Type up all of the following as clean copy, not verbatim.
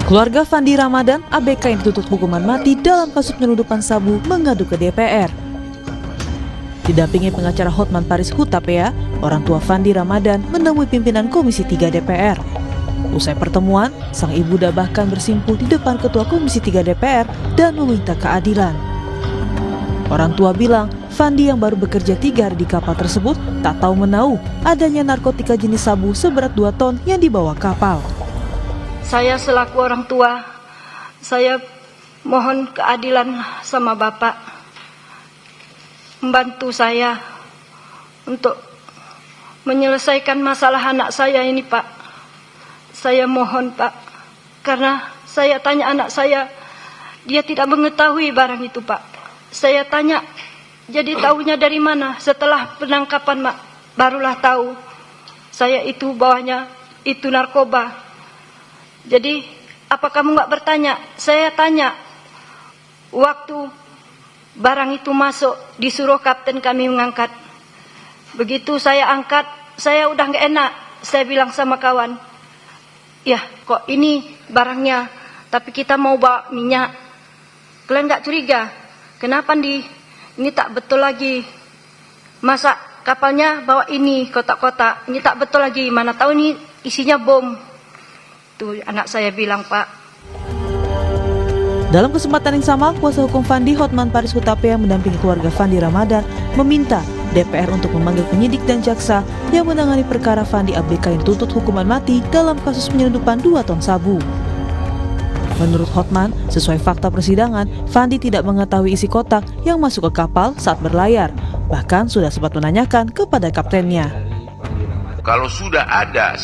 Keluarga Fandi Ramadan, ABK yang dituntut hukuman mati dalam kasus penyelundupan sabu, mengadu ke DPR. Didampingi pengacara Hotman Paris Hutapea, orang tua Fandi Ramadan menemui pimpinan Komisi 3 DPR. Usai pertemuan, sang ibunda bahkan bersimpuh di depan Ketua Komisi 3 DPR dan meminta keadilan. Orang tua bilang, Fandi yang baru bekerja 3 hari di kapal tersebut tak tahu menahu adanya narkotika jenis sabu seberat 2 ton yang dibawa kapal. Saya selaku orang tua, saya mohon keadilan sama Bapak. Membantu saya untuk menyelesaikan masalah anak saya ini, Pak. Saya mohon, Pak. Karena saya tanya anak saya, dia tidak mengetahui barang itu, Pak. Saya tanya, jadi tahunya dari mana? Setelah penangkapan, Mak, barulah tahu. Saya itu bawahnya itu narkoba. Jadi, apa kamu nggak bertanya? Saya tanya, waktu barang itu masuk, disuruh kapten kami mengangkat. Begitu saya angkat, saya udah nggak enak. Saya bilang sama kawan, ya kok ini barangnya, tapi kita mau bawa minyak. Kalian nggak curiga? Kenapa ini tak betul lagi? Masa kapalnya bawa ini kotak-kotak, ini tak betul lagi. Mana tahu ini isinya bom. Itu anak saya bilang, Pak. Dalam kesempatan yang sama, kuasa hukum Fandi Hotman Paris Hutapea yang mendampingi keluarga Fandi Ramadan meminta DPR untuk memanggil penyidik dan jaksa yang menangani perkara Fandi ABK yang dituntut hukuman mati dalam kasus penyelundupan 2 ton sabu. Menurut Hotman, sesuai fakta persidangan, Fandi tidak mengetahui isi kotak yang masuk ke kapal saat berlayar. Bahkan sudah sempat menanyakan kepada kaptennya. Kalau sudah ada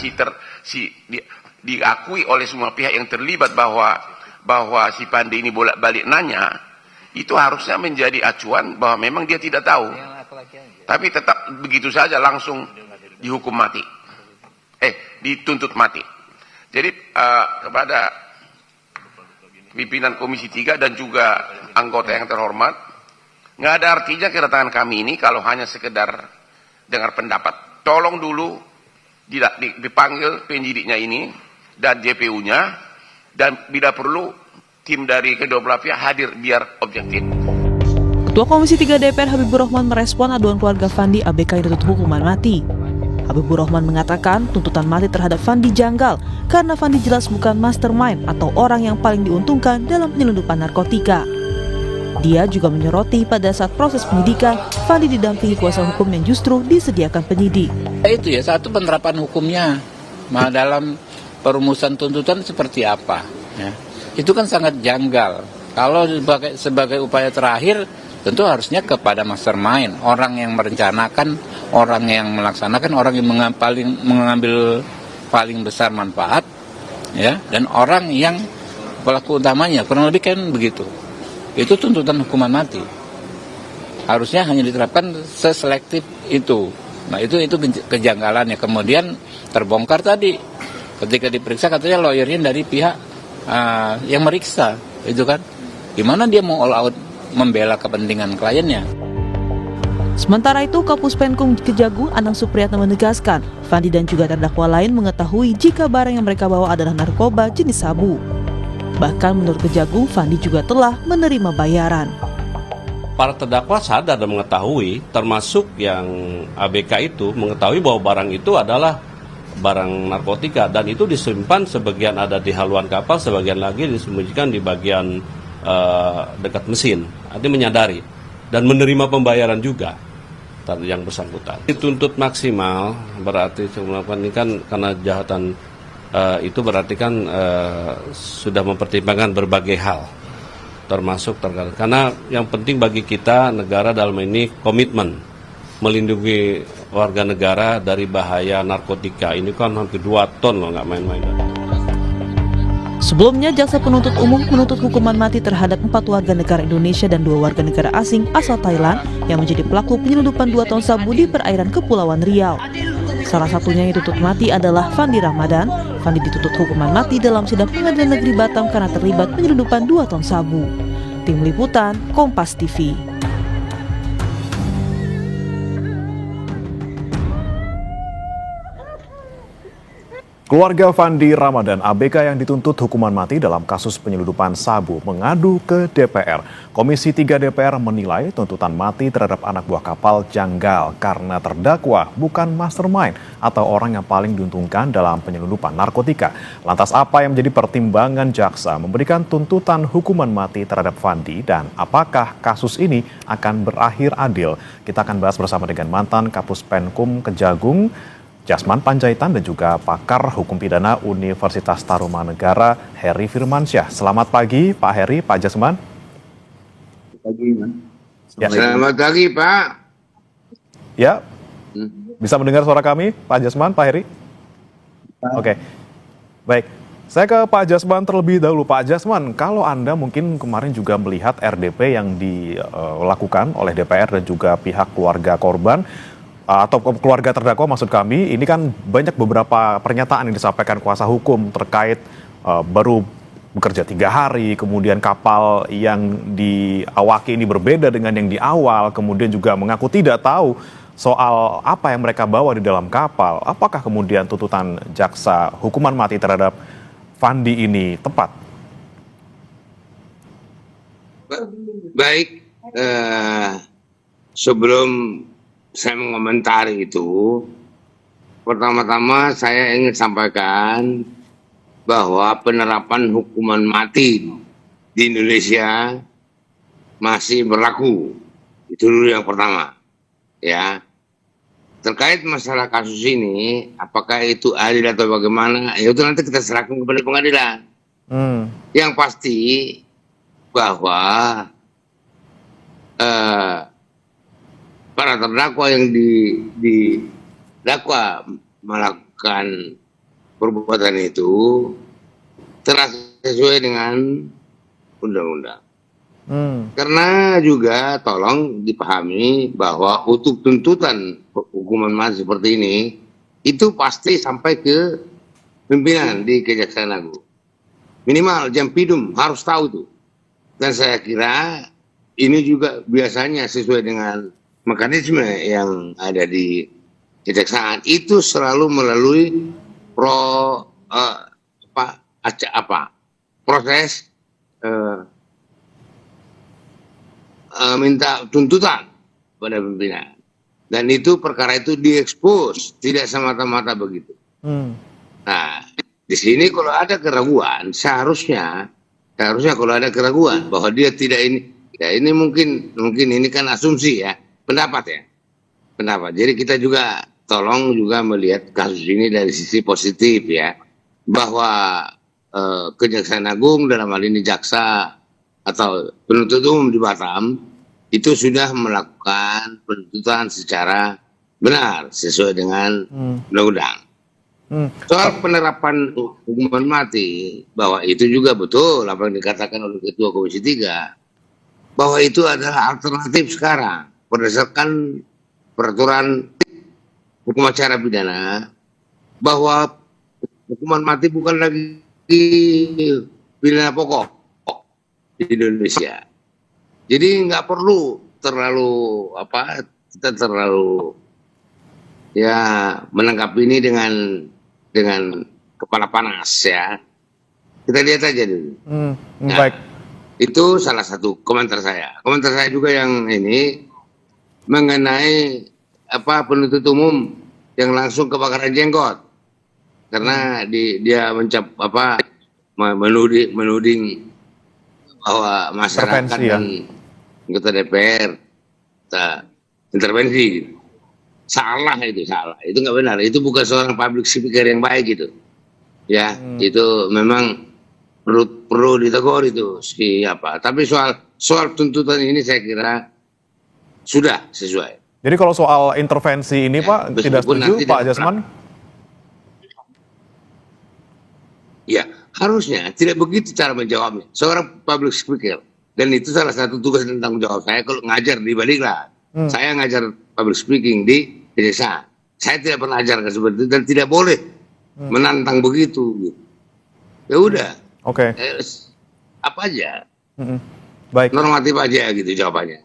diakui oleh semua pihak yang terlibat bahwa si Fandi ini bolak-balik nanya, itu harusnya menjadi acuan bahwa memang dia tidak tahu. Tapi tetap begitu saja langsung dihukum mati. Dituntut mati. Jadi kepada pimpinan Komisi 3 dan juga anggota yang terhormat, nggak ada artinya kedatangan kami ini kalau hanya sekedar dengar pendapat. Tolong dulu dipanggil penyidiknya ini dan JPU-nya, dan bila perlu tim dari kedua belah pihak hadir biar objektif. Ketua Komisi 3 DPR Habibur Rahman merespon aduan keluarga Fandi ABK yang dituntut hukuman mati. Habibur Rahman mengatakan tuntutan mati terhadap Fandi janggal karena Fandi jelas bukan mastermind atau orang yang paling diuntungkan dalam penyelundupan narkotika. Dia juga menyoroti pada saat proses penyidikan, Fandi didampingi kuasa hukum yang justru disediakan penyidik. Itu ya, satu penerapan hukumnya dalam perumusan tuntutan seperti apa. Ya. Itu kan sangat janggal. Kalau sebagai upaya terakhir, tentu harusnya kepada mastermind, orang yang merencanakan, orang yang melaksanakan, orang yang mengambil paling besar manfaat, ya, dan orang yang pelaku utamanya, kurang lebih kan begitu. Itu tuntutan hukuman mati. Harusnya hanya diterapkan seselektif itu. Nah, itu kejanggalannya. Kemudian terbongkar tadi ketika diperiksa katanya lawyernya dari pihak yang meriksa, itu kan. Gimana dia mau all out membela kepentingan kliennya? Sementara itu, Kapus Penkum Kejagung Anang Supriyatna menegaskan, Fandi dan juga terdakwa lain mengetahui jika barang yang mereka bawa adalah narkoba jenis sabu. Bahkan menurut Kejagung, Fandi juga telah menerima bayaran. Para terdakwa sadar dan mengetahui, termasuk yang ABK itu mengetahui bahwa barang itu adalah barang narkotika, dan itu disimpan sebagian ada di haluan kapal, sebagian lagi disembunyikan di bagian dekat mesin. Artinya menyadari dan menerima pembayaran juga yang bersangkutan. Dituntut maksimal berarti melakukan ini kan karena kejahatan itu berarti kan sudah mempertimbangkan berbagai hal, termasuk karena yang penting bagi kita negara dalam ini komitmen melindungi warga negara dari bahaya narkotika. Ini kan hampir 2 ton loh, nggak main-main. Sebelumnya, jaksa penuntut umum menuntut hukuman mati terhadap 4 warga negara Indonesia dan 2 warga negara asing asal Thailand yang menjadi pelaku penyelundupan 2 ton sabu di perairan Kepulauan Riau. Salah satunya yang dituntut mati adalah Fandi Ramadan. Fandi dituntut hukuman mati dalam sidang Pengadilan Negeri Batam karena terlibat penyelundupan 2 ton sabu. Tim Liputan, Kompas TV. Keluarga Fandi Ramadan ABK yang dituntut hukuman mati dalam kasus penyeludupan sabu mengadu ke DPR. Komisi 3 DPR menilai tuntutan mati terhadap anak buah kapal janggal karena terdakwa bukan mastermind atau orang yang paling diuntungkan dalam penyelundupan narkotika. Lantas apa yang menjadi pertimbangan jaksa memberikan tuntutan hukuman mati terhadap Fandi dan apakah kasus ini akan berakhir adil? Kita akan bahas bersama dengan mantan Kapus Penkum Kejagung, Jasman Panjaitan, dan juga pakar hukum pidana Universitas Tarumanegara, Heri Firmansyah. Selamat pagi Pak Heri, Pak Jasman. Selamat pagi Pak. Ya, bisa mendengar suara kami Pak Jasman, Pak Heri? Oke, baik. Saya ke Pak Jasman terlebih dahulu. Pak Jasman, kalau Anda mungkin kemarin juga melihat RDP yang dilakukan oleh DPR dan juga pihak keluarga korban, atau keluarga terdakwa maksud kami, ini kan banyak beberapa pernyataan yang disampaikan kuasa hukum terkait baru bekerja 3 hari, kemudian kapal yang diawaki ini berbeda dengan yang di awal, kemudian juga mengaku tidak tahu soal apa yang mereka bawa di dalam kapal. Apakah kemudian tuntutan jaksa hukuman mati terhadap Fandi ini tepat? Baik, sebelum saya mengomentari itu, pertama-tama saya ingin sampaikan bahwa penerapan hukuman mati di Indonesia masih berlaku. Itu dulu yang pertama. Ya. Terkait masalah kasus ini, apakah itu adil atau bagaimana, ya itu nanti kita serahkan kepada pengadilan. Yang pasti bahwa para terdakwa yang didakwa melakukan perbuatan itu telah sesuai dengan undang-undang. Karena juga tolong dipahami bahwa untuk tuntutan hukuman mati seperti ini itu pasti sampai ke pimpinan di Kejaksaan Agung. Minimal Jampidum harus tahu tuh. Dan saya kira ini juga biasanya sesuai dengan mekanisme yang ada di kejaksaan itu selalu melalui proses minta tuntutan pada pimpinan, dan itu perkara itu diekspos, tidak semata-mata begitu. Nah, di sini kalau ada keraguan, seharusnya kalau ada keraguan bahwa dia tidak ini, ya ini mungkin ini kan asumsi ya. Pendapat. Jadi kita juga tolong juga melihat kasus ini dari sisi positif ya, bahwa Kejaksaan Agung dalam hal ini jaksa atau penuntut umum di Batam itu sudah melakukan penuntutan secara benar sesuai dengan undang-undang. Soal penerapan hukuman mati, bahwa itu juga betul apa yang dikatakan oleh Ketua Komisi 3, bahwa itu adalah alternatif sekarang. Berdasarkan peraturan hukum acara pidana, bahwa hukuman mati bukan lagi pidana pokok di Indonesia. Jadi nggak perlu kita terlalu ya menangkap ini dengan kepala panas ya. Kita lihat aja dulu. Baik. Itu salah satu komentar saya. Komentar saya juga yang ini mengenai penuntut umum yang langsung kebakaran jenggot karena dia menuding bahwa masyarakat dan anggota DPR intervensi. Salah itu nggak benar, itu bukan seorang public speaker yang baik gitu ya. Itu memang perlu ditegur itu tapi soal tuntutan ini saya kira sudah sesuai. Jadi kalau soal intervensi ini Pak tidak setuju Pak Jasman? Ya harusnya tidak begitu cara menjawabnya. Seorang public speaker, dan itu salah satu tugas dan tanggung jawab saya kalau ngajar di Badiklat. Saya ngajar public speaking di desa. Saya tidak pernah ajarkan seperti itu dan tidak boleh menantang begitu. Ya udah. Oke. Apa aja. Baik. Normatif aja gitu jawabannya.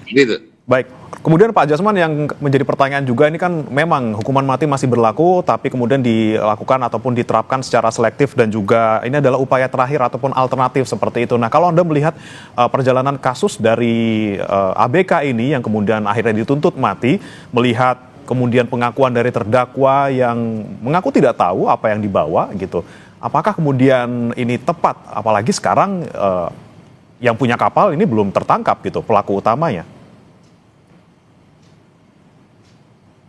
Gitu. Baik, kemudian Pak Jasman yang menjadi pertanyaan juga ini kan memang hukuman mati masih berlaku tapi kemudian dilakukan ataupun diterapkan secara selektif dan juga ini adalah upaya terakhir ataupun alternatif seperti itu. Nah kalau Anda melihat perjalanan kasus dari ABK ini yang kemudian akhirnya dituntut mati, melihat kemudian pengakuan dari terdakwa yang mengaku tidak tahu apa yang dibawa gitu, apakah kemudian ini tepat apalagi sekarang yang punya kapal ini belum tertangkap gitu pelaku utamanya?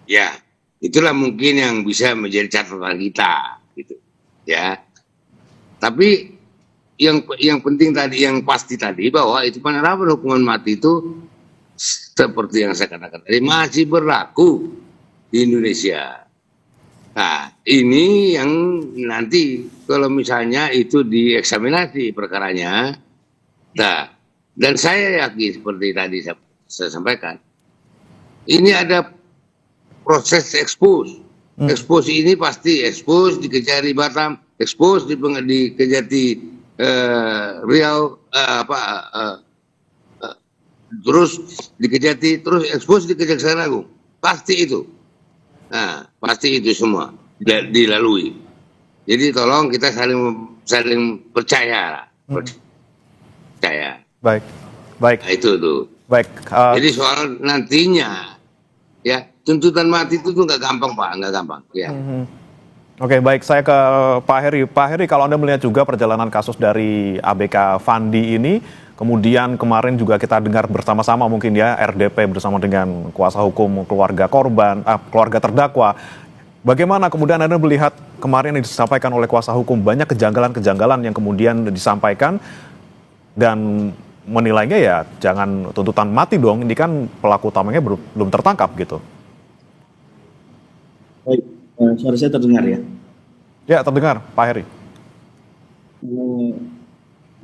Ya, itulah mungkin yang bisa menjadi catatan kita, gitu. Ya. Tapi yang penting tadi, yang pasti tadi bahwa itu penerapan hukuman mati itu seperti yang saya katakan tadi masih berlaku di Indonesia. Nah, ini yang nanti kalau misalnya itu dieksaminasi perkaranya, nah, dan saya yakin seperti tadi saya sampaikan, ini ada proses expose. Expose ini pasti expose dikejar di Batam, expose dikejar di Riau, terus dikejar terus expose di Kejaksaan Agung. Pasti itu. Nah, pasti itu semua dilalui. Jadi tolong kita saling percaya. Percaya. Baik. Baik. Nah, itu tuh. Baik. Jadi soal nantinya ya tuntutan mati itu tuh nggak gampang Pak, nggak gampang. Ya. Oke, baik. Saya ke Pak Heri. Pak Heri, kalau Anda melihat juga perjalanan kasus dari ABK Fandi ini, kemudian kemarin juga kita dengar bersama-sama mungkin ya RDP bersama dengan kuasa hukum keluarga korban, keluarga terdakwa. Bagaimana kemudian Anda melihat kemarin yang disampaikan oleh kuasa hukum banyak kejanggalan-kejanggalan yang kemudian disampaikan dan menilainya ya jangan tuntutan mati dong, ini kan pelaku utamanya belum tertangkap gitu. Baik, suara saya terdengar ya? Ya, terdengar, Pak Heri.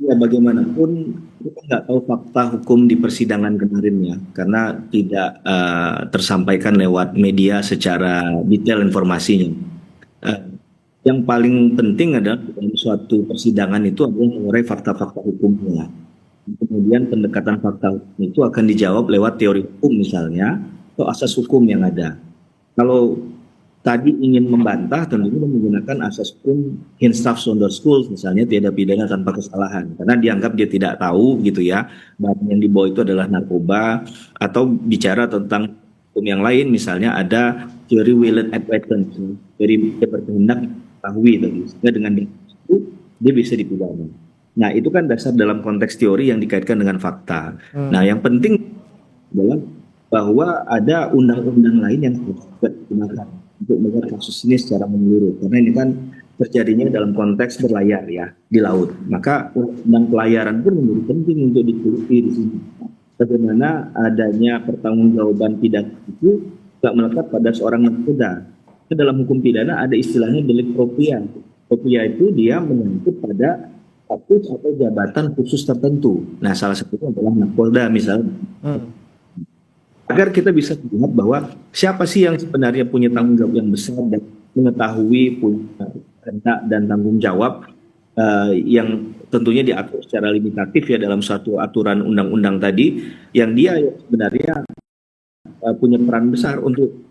Ya, bagaimanapun kita nggak tahu fakta hukum di persidangan kemarin ya, karena tidak tersampaikan lewat media secara detail informasinya. Yang paling penting adalah dalam suatu persidangan itu adalah mengurai fakta-fakta hukumnya. Kemudian pendekatan fakta hukum itu akan dijawab lewat teori hukum misalnya, atau asas hukum yang ada. Kalau tadi ingin membantah, tentunya menggunakan asas hukum Hinstaf Sonderschuld misalnya, tidak pidana tanpa kesalahan, karena dianggap dia tidak tahu gitu ya, barang yang dibawa itu adalah narkoba, atau bicara tentang hukum yang lain misalnya ada teori will and advertence, teori dia berkehendak mengetahui tadi, sehingga dengan itu dia bisa dipidana. Nah itu kan dasar dalam konteks teori yang dikaitkan dengan fakta. Nah yang penting adalah bahwa ada undang-undang lain yang harus digunakan untuk melihat kasus ini secara menyeluruh, karena ini kan terjadinya dalam konteks berlayar ya di laut, maka undang pelayaran pun menjadi penting untuk diteliti di sini. Bagaimana adanya pertanggungjawaban pidana itu tidak melekat pada seorang nakoda. Dalam hukum pidana ada istilahnya delik propria. Propria itu dia menyangkut pada status atau jabatan khusus tertentu. Nah salah satunya adalah nakoda misalnya. Agar kita bisa melihat bahwa siapa sih yang sebenarnya punya tanggung jawab yang besar dan mengetahui punya kehendak dan tanggung jawab yang tentunya diatur secara limitatif ya dalam suatu aturan undang-undang tadi, yang dia sebenarnya punya peran besar untuk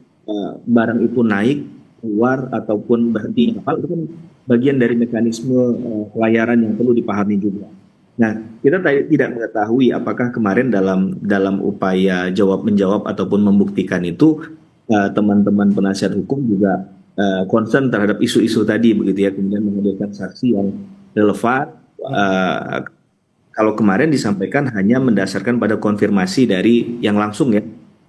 barang itu naik, keluar ataupun berhenti kapal, itu kan bagian dari mekanisme pelayaran yang perlu dipahami juga. Nah, kita tidak mengetahui apakah kemarin dalam upaya jawab-menjawab ataupun membuktikan itu teman-teman penasihat hukum juga concern terhadap isu-isu tadi begitu ya, kemudian menghadirkan saksi yang relevan. Kalau kemarin disampaikan hanya mendasarkan pada konfirmasi dari yang langsung ya,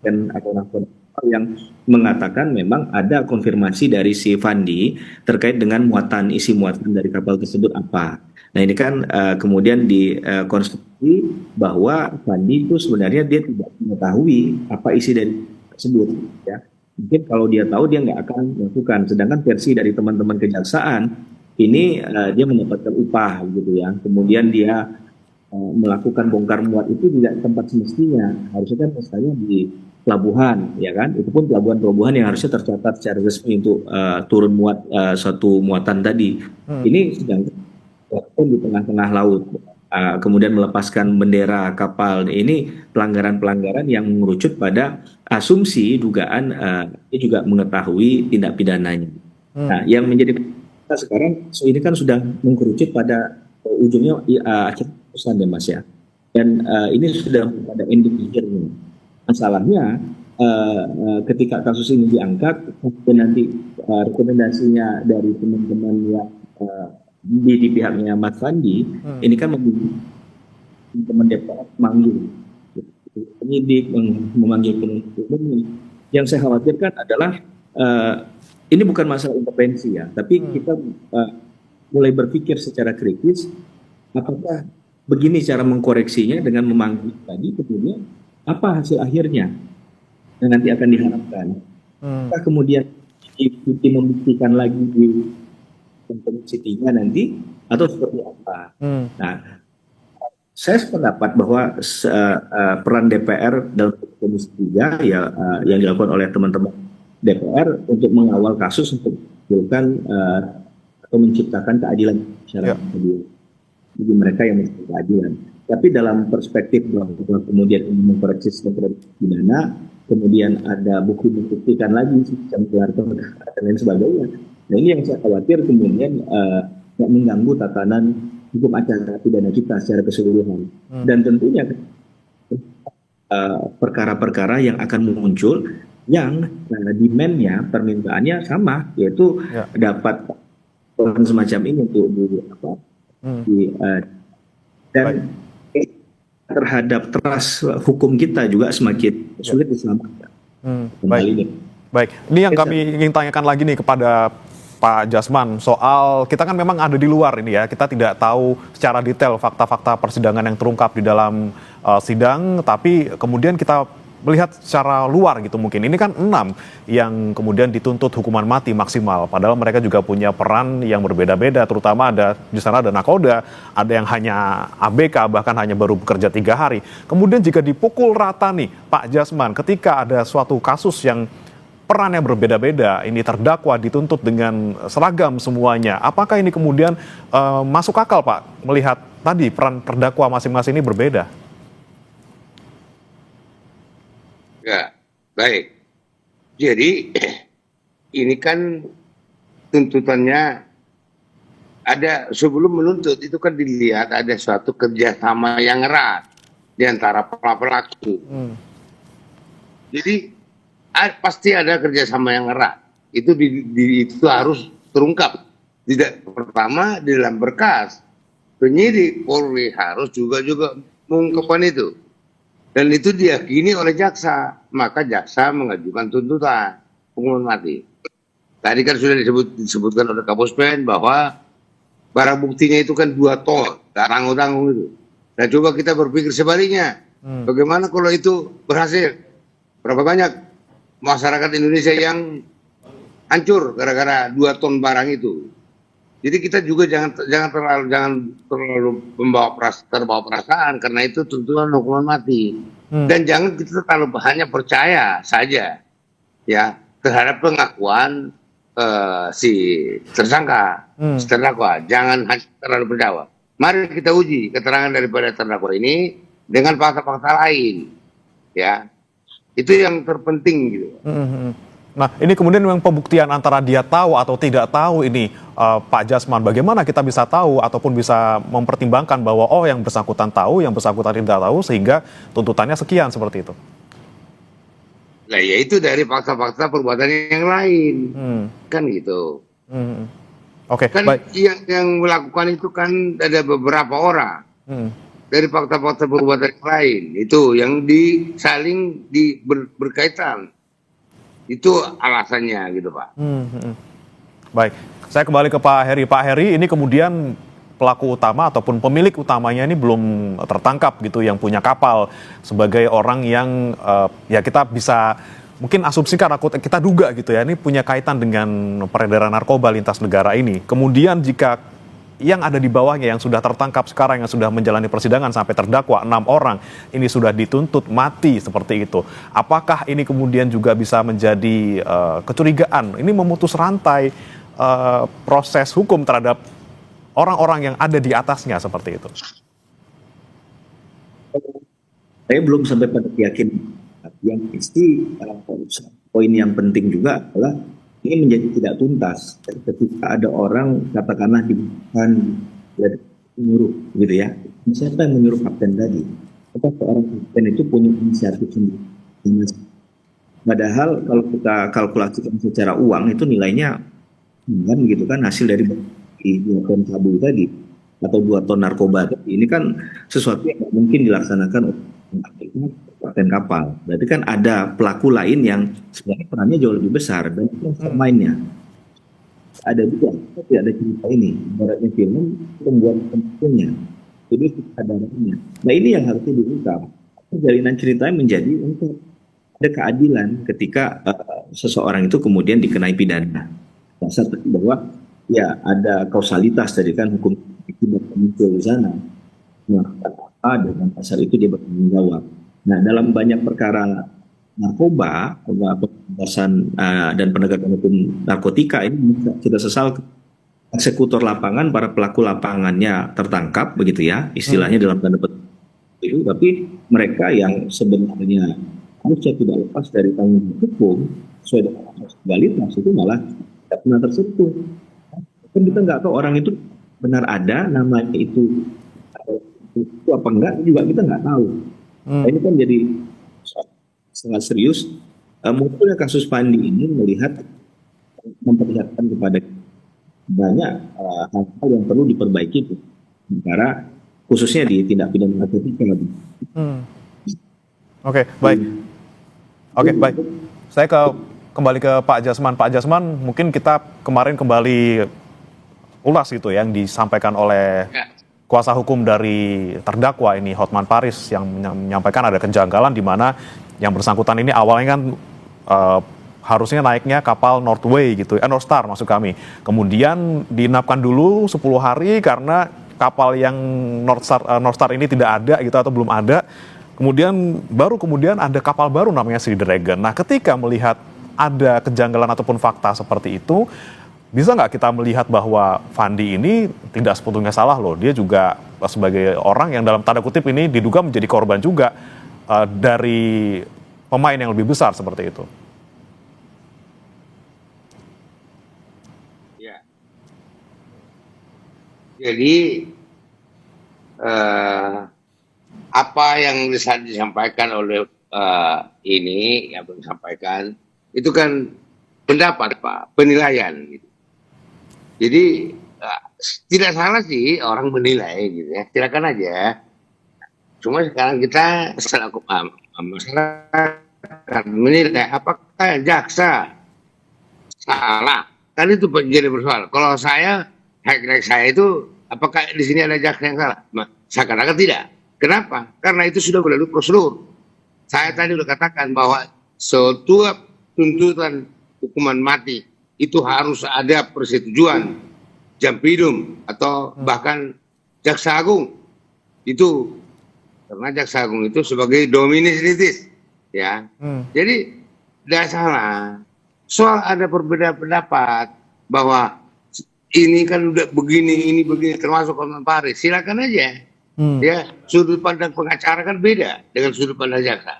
dan atau yang mengatakan memang ada konfirmasi dari si Fandi terkait dengan isi muatan dari kapal tersebut apa. Nah ini kan kemudian dikonstruksi bahwa Fandi itu sebenarnya dia tidak mengetahui apa isi dari tersebut. Ya. Mungkin kalau dia tahu dia nggak akan melakukan. Sedangkan versi dari teman-teman kejaksaan ini dia mendapatkan upah gitu ya. Kemudian dia melakukan bongkar muat itu tidak tempat semestinya. Harusnya kan misalnya di pelabuhan, ya kan? Itu pun pelabuhan yang harusnya tercatat secara resmi untuk turun muat suatu muatan tadi. Ini sedang di tengah-tengah laut. kemudian melepaskan bendera kapal. Ini pelanggaran-pelanggaran yang mengerucut pada asumsi dugaan dia juga mengetahui tindak pidananya. Nah, yang menjadi kita sekarang ini kan sudah mengkerucut pada ujungnya akhir putusan ya Mas ya. Dan ini sudah pada ending akhirnya. Masalahnya ketika kasus ini diangkat dan nanti rekomendasinya dari teman-teman yang di pihaknya Mas Fandi, ini kan teman DPR memanggil penyidik, memanggil penuntut umum. Yang saya khawatirkan adalah ini bukan masalah intervensi ya, tapi kita mulai berpikir secara kritis, apakah begini cara mengkoreksinya dengan memanggil tadi, kemudian apa hasil akhirnya yang nanti akan diharapkan. Apakah kemudian membuktikan lagi di Komisi 3 nanti atau seperti apa? Nah, saya sependapat bahwa peran DPR dalam Komisi 3 ya yang dilakukan oleh teman-teman DPR untuk mengawal kasus untuk melakukan atau menciptakan keadilan masyarakat bagi mereka yang mencari keadilan. Tapi dalam perspektif bahwa kemudian ini mengkoreksi sistem pidana, kemudian ada bukti lagi sistem gelar perkara dan lain sebagainya. Nah, ini yang saya khawatir kemudian mengganggu tatanan hukum acara pidana kita secara keseluruhan. Dan tentunya perkara-perkara yang akan muncul yang demand-nya, permintaannya sama, yaitu dapat semacam ini untuk dan terhadap trust hukum kita juga semakin sulit diselamatkan. Baik, ini yang kami ingin tanyakan lagi nih kepada Pak Jasman, soal kita kan memang ada di luar ini ya, kita tidak tahu secara detail fakta-fakta persidangan yang terungkap di dalam sidang, tapi kemudian kita melihat secara luar gitu mungkin. Ini kan 6 yang kemudian dituntut hukuman mati maksimal, padahal mereka juga punya peran yang berbeda-beda, terutama ada di sana ada nakoda, ada yang hanya ABK, bahkan hanya baru bekerja 3 hari. Kemudian jika dipukul rata nih, Pak Jasman, ketika ada suatu kasus yang peran yang berbeda-beda, ini terdakwa dituntut dengan seragam semuanya. Apakah ini kemudian masuk akal Pak, melihat tadi peran terdakwa masing-masing ini berbeda? Ya, baik. Jadi ini kan tuntutannya ada sebelum menuntut itu kan dilihat ada suatu kerjasama yang erat di antara pelaku. Jadi pasti ada kerjasama yang erat. Itu itu harus terungkap. Tidak pertama di dalam berkas penyidik Polri harus juga mengungkapkan itu. Dan itu diyakini oleh jaksa, maka jaksa mengajukan tuntutan hukuman mati. Tadi kan sudah disebutkan oleh Kapuspen bahwa barang buktinya itu kan 2 ton, gak tanggung-tanggung itu. Dan coba kita berpikir sebaliknya, bagaimana kalau itu berhasil? Berapa banyak masyarakat Indonesia yang hancur gara-gara 2 ton barang itu? Jadi kita juga jangan terlalu terbawa perasaan karena itu tuntutan hukuman mati. Dan jangan kita terlalu hanya percaya saja ya terhadap pengakuan si tersangka, terdakwa. Jangan hanya terlalu percaya. Mari kita uji keterangan daripada terdakwa ini dengan fakta-fakta lain. Ya. Itu yang terpenting gitu. Nah, ini kemudian memang pembuktian antara dia tahu atau tidak tahu ini, Pak Jasman. Bagaimana kita bisa tahu ataupun bisa mempertimbangkan bahwa yang bersangkutan tahu, yang bersangkutan tidak tahu, sehingga tuntutannya sekian seperti itu? Nah, yaitu dari fakta-fakta perbuatan yang lain, kan gitu. Oke, kan baik. Yang melakukan itu kan ada beberapa orang. Dari fakta-fakta perbuatan yang lain, itu yang saling berkaitan. Itu alasannya gitu Pak. Baik, saya kembali ke Pak Heri. Pak Heri, ini kemudian pelaku utama ataupun pemilik utamanya ini belum tertangkap gitu, yang punya kapal, sebagai orang yang ya kita bisa mungkin asumsikan, kita duga gitu ya, ini punya kaitan dengan peredaran narkoba lintas negara ini. Kemudian jika yang ada di bawahnya yang sudah tertangkap sekarang, yang sudah menjalani persidangan sampai terdakwa 6 orang, ini sudah dituntut mati seperti itu. Apakah ini kemudian juga bisa menjadi kecurigaan? Ini memutus rantai proses hukum terhadap orang-orang yang ada di atasnya seperti itu. Saya belum sampai pada keyakinan. Yang pasti poin yang penting juga adalah ini menjadi tidak tuntas ketika ada orang katakanlah dibutuhkan menyuruh gitu ya. Siapa yang menyuruh kapten tadi? Apakah seorang kapten itu punya inisiatif sendiri? Padahal kalau kita kalkulasikan secara uang itu nilainya kan gitu kan, hasil dari 2 ton sabu tadi atau 2 ton narkoba tadi, ini kan sesuatu yang nggak mungkin dilaksanakan oleh kapten kapal. Berarti kan ada pelaku lain yang sebenarnya perannya jauh lebih besar dan itu pemainnya. Ada juga, tapi ada cerita ini, ibaratnya film, pembuat pembuatnya, jadi kesadarannya. Nah ini yang harusnya diungkap. Jalinan ceritanya menjadi untuk ada keadilan ketika seseorang itu kemudian dikenai pidana. Dasar bahwa ya ada kausalitas tadi kan, hukum itu muncul di sana. Melakukan apa dengan pasal itu dia bertanggung jawab. Nah dalam banyak perkara narkoba, pemberantasan dan penegakan hukum narkotika ini kita sesal eksekutor lapangan, para pelaku lapangannya tertangkap begitu ya, istilahnya dalam tanda petik itu, tapi mereka yang sebenarnya harusnya tidak lepas dari tanggung jawab hukum sesuai dengan asas legalitas itu malah tidak pernah tersentuh. Kan kita nggak tahu orang itu benar ada namanya itu apa enggak juga kita nggak tahu. Nah, ini kan jadi sangat serius. Munculnya kasus Fandi ini memperlihatkan kepada banyak hal-hal yang perlu diperbaiki itu, negara khususnya di tindak pidana narkotika. Oke, baik. Oke, baik. Saya kembali ke Pak Jasman. Pak Jasman, mungkin kita kemarin kembali ulas gitu yang disampaikan oleh kuasa hukum dari terdakwa ini, Hotman Paris, yang menyampaikan ada kejanggalan di mana yang bersangkutan ini awalnya kan harusnya naiknya kapal Northway gitu, North Star maksud kami. Kemudian diinapkan dulu 10 hari karena kapal yang North Star ini tidak ada gitu atau belum ada. Kemudian ada kapal baru namanya Sea Dragon. Nah, ketika melihat ada kejanggalan ataupun fakta seperti itu, bisa nggak kita melihat bahwa Fandi ini tidak sepenuhnya salah loh. Dia juga sebagai orang yang dalam tanda kutip ini diduga menjadi korban juga dari pemain yang lebih besar seperti itu. Ya. Jadi apa yang disampaikan oleh ini yang disampaikan itu kan pendapat Pak, penilaian gitu. Jadi tidak salah sih orang menilai gitu ya, silakan aja. Cuma sekarang kita selaku masyarakat menilai apakah jaksa salah, kan itu jadi persoalan. Kalau saya itu apakah di sini ada jaksa yang salah? Saya katakan tidak. Kenapa? Karena itu sudah berlalu prosedur. Saya tadi sudah katakan bahwa setiap tuntutan hukuman mati itu harus ada persetujuan Jampidum atau bahkan Jaksa Agung. Itu karena Jaksa Agung itu sebagai dominis litis, ya. Jadi tidak salah. Soal ada perbedaan pendapat bahwa ini kan udah begini, ini begini, termasuk Hotman Paris, silakan aja. Ya, sudut pandang pengacara kan beda dengan sudut pandang jaksa.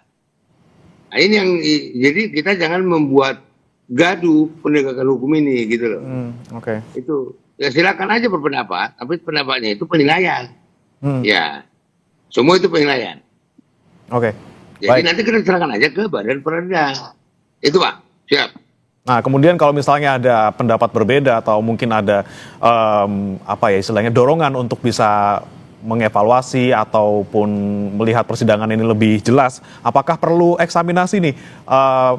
Nah, ini yang jadi kita jangan membuat gaduh penegakan hukum ini gitu loh. Oke. Itu ya silakan aja berpendapat, tapi pendapatnya itu penilaian. Ya, semua itu penilaian. Oke. Jadi Baik. nanti kita serahkan aja ke badan peradilan. Itu Pak, siap. Nah, kemudian kalau misalnya ada pendapat berbeda atau mungkin ada istilahnya dorongan untuk bisa mengevaluasi ataupun melihat persidangan ini lebih jelas, apakah perlu eksaminasi nih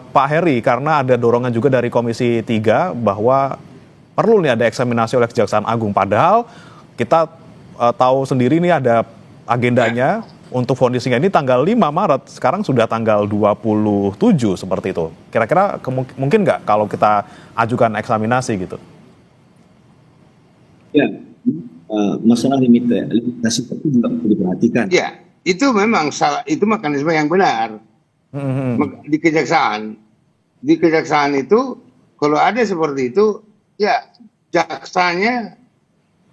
Pak Heri, karena ada dorongan juga dari Komisi 3 bahwa perlu nih ada eksaminasi oleh Kejaksaan Agung, padahal kita tahu sendiri nih ada agendanya untuk vonisnya ini tanggal 5 Maret, sekarang sudah tanggal 27 seperti itu. Kira-kira mungkin nggak kalau kita ajukan eksaminasi gitu? Ya, masalah limitasi itu juga perlu diperhatikan. Ya, itu memang salah, itu mekanisme yang benar. Di kejaksaan itu kalau ada seperti itu, ya jaksanya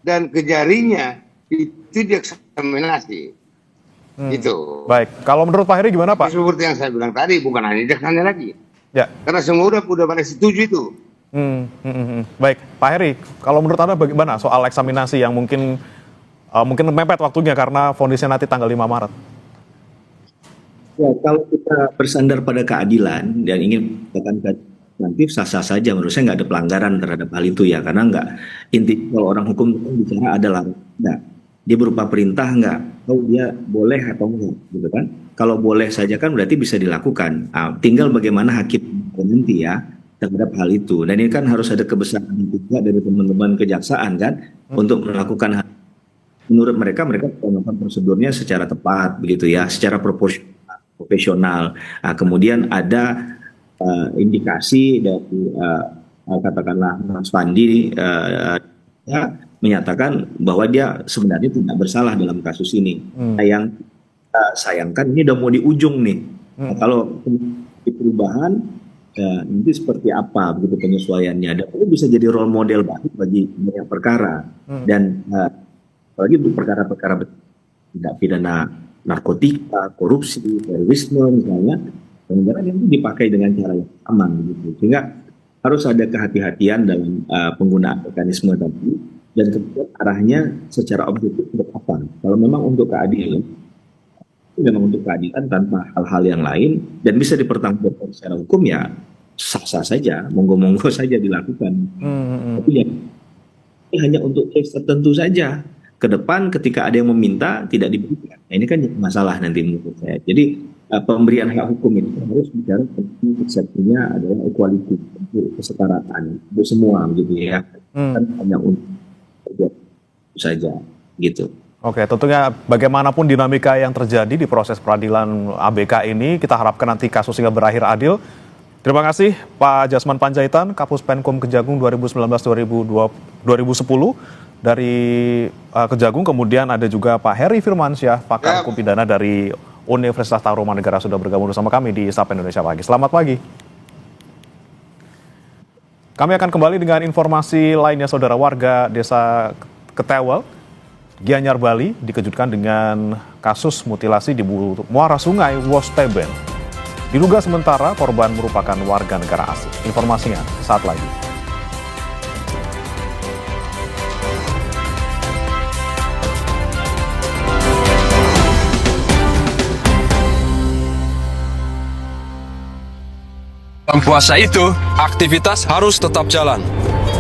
dan kejarinya itu dieksaminasi. Itu. Baik, kalau menurut Pak Heri gimana Pak? Seperti yang saya bilang tadi, bukan hanya jaksanya lagi. Ya. Karena semua udah pada setuju itu. Baik, Pak Heri, kalau menurut Anda bagaimana soal eksaminasi yang mungkin mepet waktunya karena vonisnya nanti tanggal 5 Maret? Ya, kalau kita bersandar pada keadilan dan ingin mendapatkan substantif, sah-sah saja. Menurut saya nggak ada pelanggaran terhadap hal itu ya, karena nggak, inti kalau orang hukum itu bicara adalah nggak, dia berupa perintah nggak, oh dia boleh atau enggak, gitu kan? Kalau boleh saja kan berarti bisa dilakukan. Tinggal bagaimana hakim nanti ya terhadap hal itu. Dan ini kan harus ada kebesaran juga dari teman-teman kejaksaan kan untuk melakukan hal. Menurut mereka melakukan prosedurnya secara tepat begitu ya, secara profesional. Kemudian ada indikasi dari katakanlah Mas Fandi ya, menyatakan bahwa dia sebenarnya tidak bersalah dalam kasus ini. Yang sayangkan ini udah mau di ujung nih. Kalau di perubahan nanti seperti apa begitu penyesuaiannya, dan itu bisa jadi role model baru bagi banyak perkara. Dan apalagi untuk perkara-perkara tidak pidana narkotika, korupsi, terorisme misalnya, kemudian itu dipakai dengan cara yang aman gitu. Sehingga harus ada kehati-hatian dalam penggunaan mekanisme tadi, dan kemudian arahnya secara objektif untuk apa. Kalau memang untuk keadilan, itu memang untuk keadilan tanpa hal-hal yang lain dan bisa dipertanggungjawabkan secara hukum, ya sah-sah saja, monggo-monggo saja dilakukan. Tapi ya ini hanya untuk case tertentu saja. Ke depan ketika ada yang meminta tidak diberikan. Nah, ini kan masalah nanti menurut saya. Jadi pemberian hak hukum ini harus bicara tentang konsepnya adalah equality, kesetaraan untuk semua gitu ya. Kan hanya untuk saja gitu. Oke, tentunya bagaimanapun dinamika yang terjadi di proses peradilan ABK ini, kita harapkan nanti kasusnya berakhir adil. Terima kasih Pak Jasman Panjaitan, Kapus Penkum Kejagung 2019-2010 dari Kejagung. Kemudian ada juga Pak Heri Firmansyah, pakar hukum pidana dari Universitas Tarumanegara, sudah bergabung bersama kami di Sapa Indonesia Pagi. Selamat pagi. Kami akan kembali dengan informasi lainnya. Saudara, warga Desa Ketewel, Gianyar, Bali dikejutkan dengan kasus mutilasi di muara sungai Wosteben. Diduga sementara korban merupakan warga negara asing. Informasinya saat lagi. Dalam puasa itu, aktivitas harus tetap jalan.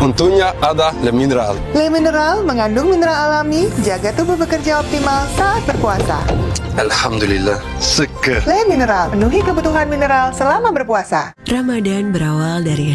Untuknya ada Le Mineral. Le Mineral mengandung mineral alami, jaga tubuh bekerja optimal saat berpuasa. Alhamdulillah, seger. Le Mineral, penuhi kebutuhan mineral selama berpuasa. Ramadan berawal dari